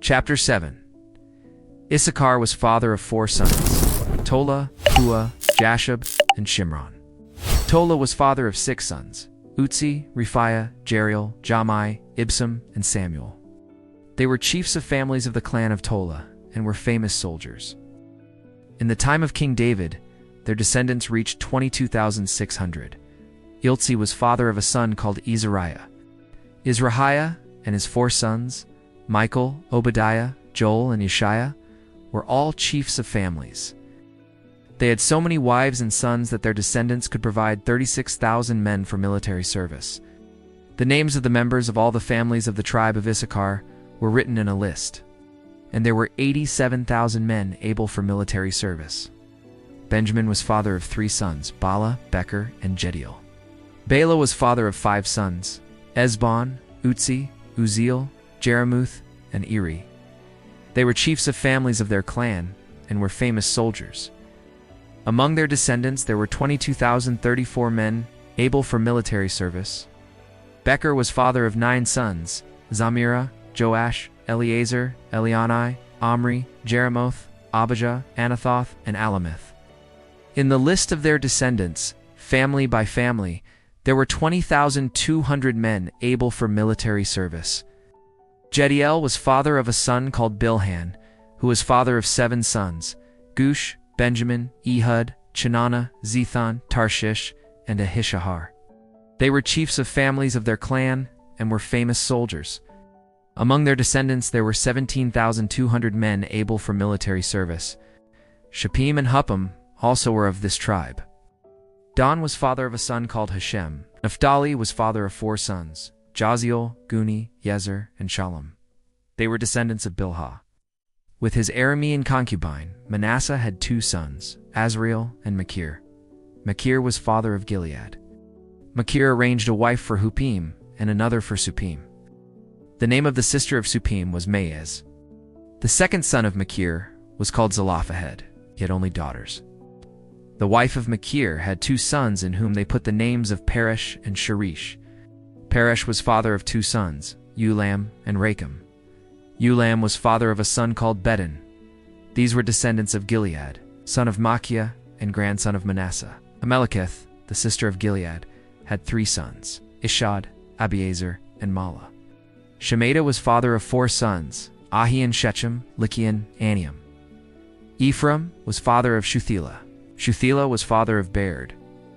Chapter 7. Issachar was father of 4 sons: Tola, Pua, Jashub, and Shimron. Tola was father of 6 sons: Utzi, Rephiah, Jeriel, Jamai, Ibsam, and Samuel. They were chiefs of families of the clan of Tola, and were famous soldiers. In the time of King David, their descendants reached 22,600. Ilzi was father of a son called Izariah. Izrahiah and his 4 sons, Michael, Obadiah, Joel, and Yeshaiah, were all chiefs of families. They had so many wives and sons that their descendants could provide 36,000 men for military service. The names of the members of all the families of the tribe of Issachar were written in a list, and there were 87,000 men able for military service. Benjamin was father of 3 sons: Bala, Becher, and Jediel. Bela was father of 5 sons: Ezbon, Utzi, Uziel, Jeremuth, and Eri. They were chiefs of families of their clan, and were famous soldiers. Among their descendants there were 22,034 men able for military service. Becher was father of 9 sons: Zamira, Joash, Eleazar, Elianai, Omri, Jeremoth, Abijah, Anathoth, and Alameth. In the list of their descendants, family by family, there were 20,200 men able for military service. Jediel was father of a son called Bilhan, who was father of 7 sons: Gush, Benjamin, Ehud, Chenana, Zethon, Tarshish, and Ahishahar. They were chiefs of families of their clan, and were famous soldiers. Among their descendants there were 17,200 men able for military service. Shapim and Huppim also were of this tribe. Dan was father of a son called Hashem. Naphtali was father of 4 sons: Jaziel, Guni, Yezer, and Shalom. They were descendants of Bilhah. With his Aramean concubine, Manasseh had 2 sons, Azriel and Machir. Machir was father of Gilead. Machir arranged a wife for Huppim and another for Suppim. The name of the sister of Suppim was Maez. The second son of Machir was called Zelophehad. He had only daughters. The wife of Machir had 2 sons in whom they put the names of Peresh and Sherish. Peresh was father of 2 sons, Ulam and Racham. Ulam was father of a son called Bedin. These were descendants of Gilead, son of Machia and grandson of Manasseh. Amaleketh, the sister of Gilead, had 3 sons: Ishad, Abiezer, and Mala. Shemaiah was father of 4 sons: Ahi, Shechem, Lichian, Aniam. Ephraim was father of Shuthelah. Shuthelah was father of Baird.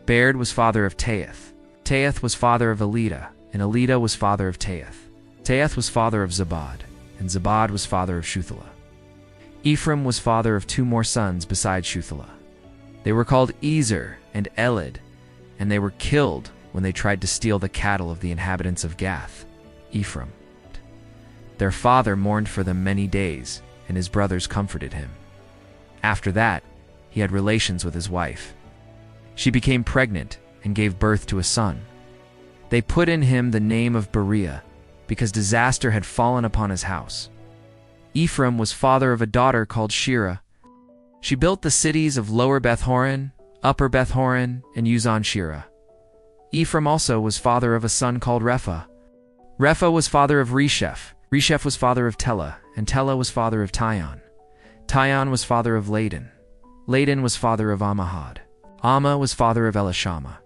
Baird was father of Taath. Taath was father of Elida, and Elida was father of Taath. Taath was father of Zabad, and Zabad was father of Shuthelah. Ephraim was father of 2 more sons besides Shuthelah. They were called Ezer and Elid, and they were killed when they tried to steal the cattle of the inhabitants of Gath, Ephraim. Their father mourned for them many days, and his brothers comforted him. After that, he had relations with his wife. She became pregnant and gave birth to a son. They put in him the name of Beriah, because disaster had fallen upon his house. Ephraim was father of a daughter called Shira. She built the cities of Lower Beth-horon, Upper Beth-horon, and Uzan-Shira. Ephraim also was father of a son called Repha. Repha was father of Resheph. Resheph was father of Tela, and Tela was father of Tyon. Tyon was father of Ladan. Ladan was father of Ammahad. Amma was father of Elishama.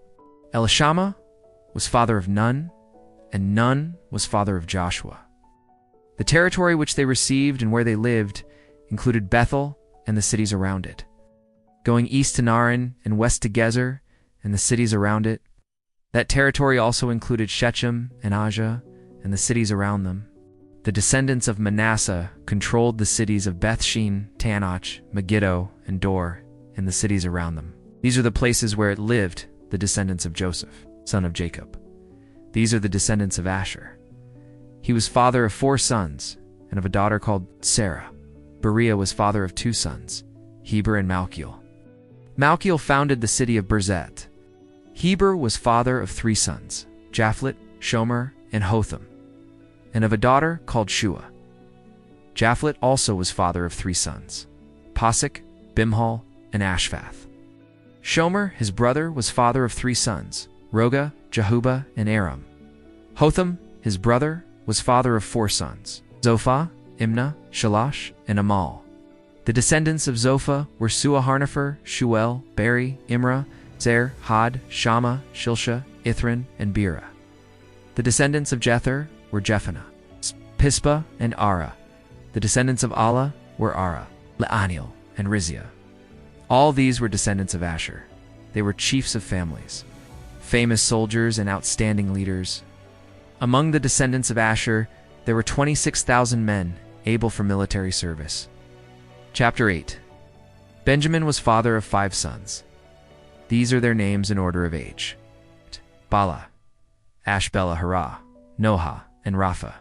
Elishama was father of Nun, and Nun was father of Joshua. The territory which they received and where they lived included Bethel and the cities around it, going east to Naran and west to Gezer and the cities around it. That territory also included Shechem and Ajah and the cities around them. The descendants of Manasseh controlled the cities of Bethshean, Tanach, Megiddo, and Dor, and the cities around them. These are the places where it lived, the descendants of Joseph, son of Jacob. These are the descendants of Asher. He was father of 4 sons, and of a daughter called Sarah. Beriah was father of 2 sons, Heber and Malchiel. Malchiel founded the city of Berzet. Heber was father of 3 sons, Japhlet, Shomer, and Hotham, and of a daughter called Shua. Japhlet also was father of 3 sons, Pasik, Bimhal, and Ashvath. Shomer, his brother, was father of 3 sons, Roga, Jehuba, and Aram. Hotham, his brother, was father of 4 sons, Zophah, Imnah, Shalash, and Amal. The descendants of Zophah were Suaharnefer, Shuel, Beri, Imrah, Zer, Had, Shammah, Shilsha, Ithran, and Bera. The descendants of Jether were Jephanah, Pispa, and Ara. The descendants of Allah were Ara, Leaniel, and Rizia. All these were descendants of Asher. They were chiefs of families, famous soldiers and outstanding leaders. Among the descendants of Asher, there were 26,000 men able for military service. Chapter 8. Benjamin was father of 5 sons. These are their names in order of age: Bala, Ashbela Hara, Noha, and Rapha.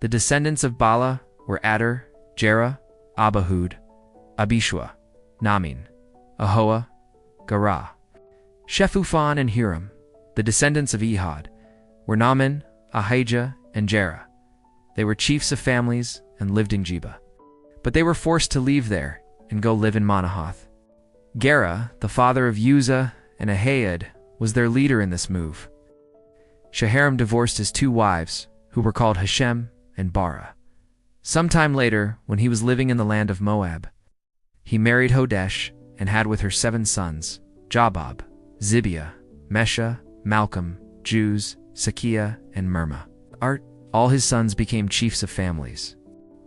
The descendants of Bala were Adar, Jerah, Abahud, Abishua, Namin, Ahoa, Garah, Shephufan, and Hiram. The descendants of Ehud were Naaman, Ahijah, and Jerah. They were chiefs of families and lived in Jeba. But they were forced to leave there and go live in Manahath. Gera, the father of Uzzah and Ahad, was their leader in this move. Shaharam divorced his 2 wives, who were called Hashem and Bara. Sometime later, when he was living in the land of Moab, he married Hodesh and had with her 7 sons: Jabab, Zibiah, Mesha, Malcolm, Juz, Sakiah, and Mirma. All his sons became chiefs of families.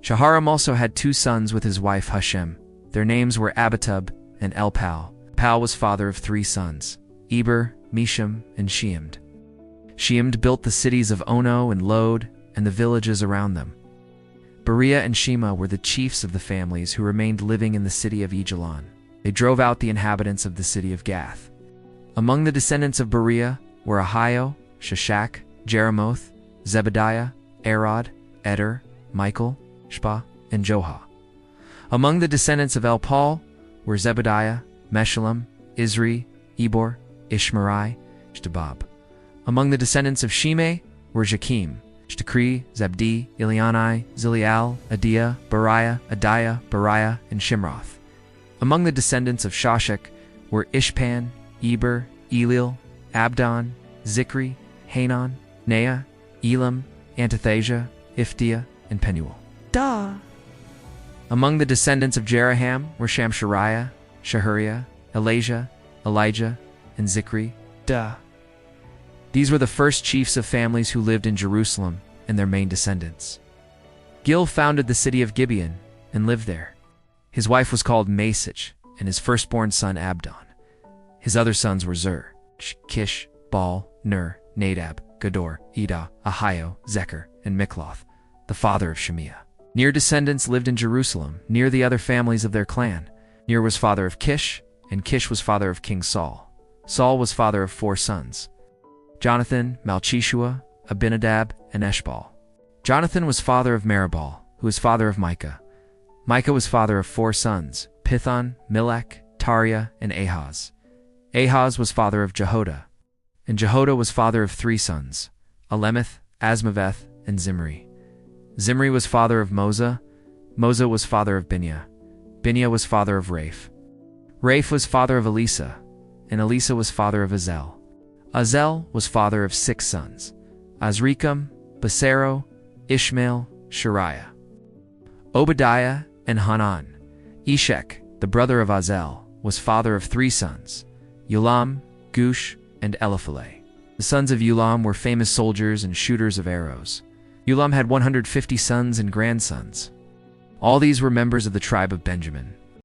Shaharam also had 2 sons with his wife Hashem. Their names were Abitub and Elpal. Pal was father of 3 sons: Eber, Misham, and Sheamd. Sheamd built the cities of Ono and Lod and the villages around them. Beriah and Shema were the chiefs of the families who remained living in the city of Ejalon. They drove out the inhabitants of the city of Gath. Among the descendants of Beriah were Ahio, Shashak, Jeremoth, Zebediah, Arod, Eder, Michael, Shpa, and Joha. Among the descendants of Elpal were Zebediah, Meshullam, Isri, Ebor, Ishmerai, Shtabab. Among the descendants of Shimei were Jakim, Shtakri, Zabdi, Iliani, Zilial, Adiah, Beriah, Beriah, and Shimroth. Among the descendants of Shashak were Ishpan, Eber, Elil, Abdon, Zikri, Hanan, Nea, Elam, Antithasia, Iftia, and Penuel. Among the descendants of Jeraham were Shamshariah, Shahariah, Elijah, and Zikri. These were the first chiefs of families who lived in Jerusalem and their main descendants. Gil founded the city of Gibeon and lived there. His wife was called Masich, and his firstborn son Abdon. His other sons were Zur, Kish, Baal, Ner, Nadab, Gedor, Edah, Ahio, Zecher, and Mikloth, the father of Shemiah. Near descendants lived in Jerusalem, near the other families of their clan. Ner was father of Kish, and Kish was father of King Saul. Saul was father of 4 sons: Jonathan, Malchishua, Abinadab, and Eshbal. Jonathan was father of Meribal, who was father of Micah. Micah was father of 4 sons: Pithon, Milech, Tariah, and Ahaz. Ahaz was father of Jehoda, and Jehoda was father of 3 sons: Alemeth, Asmaveth, and Zimri. Zimri was father of Moza. Moza was father of Binyah. Binyah was father of Raph. Raph was father of Elisa, and Elisa was father of Azel. Azel was father of 6 sons: Azrikam, Basero, Ishmael, Shariah, Obadiah, and Hanan. Eshek, the brother of Azel, was father of 3 sons: Ulam, Gush, and Eliphale. The sons of Ulam were famous soldiers and shooters of arrows. Ulam had 150 sons and grandsons. All these were members of the tribe of Benjamin.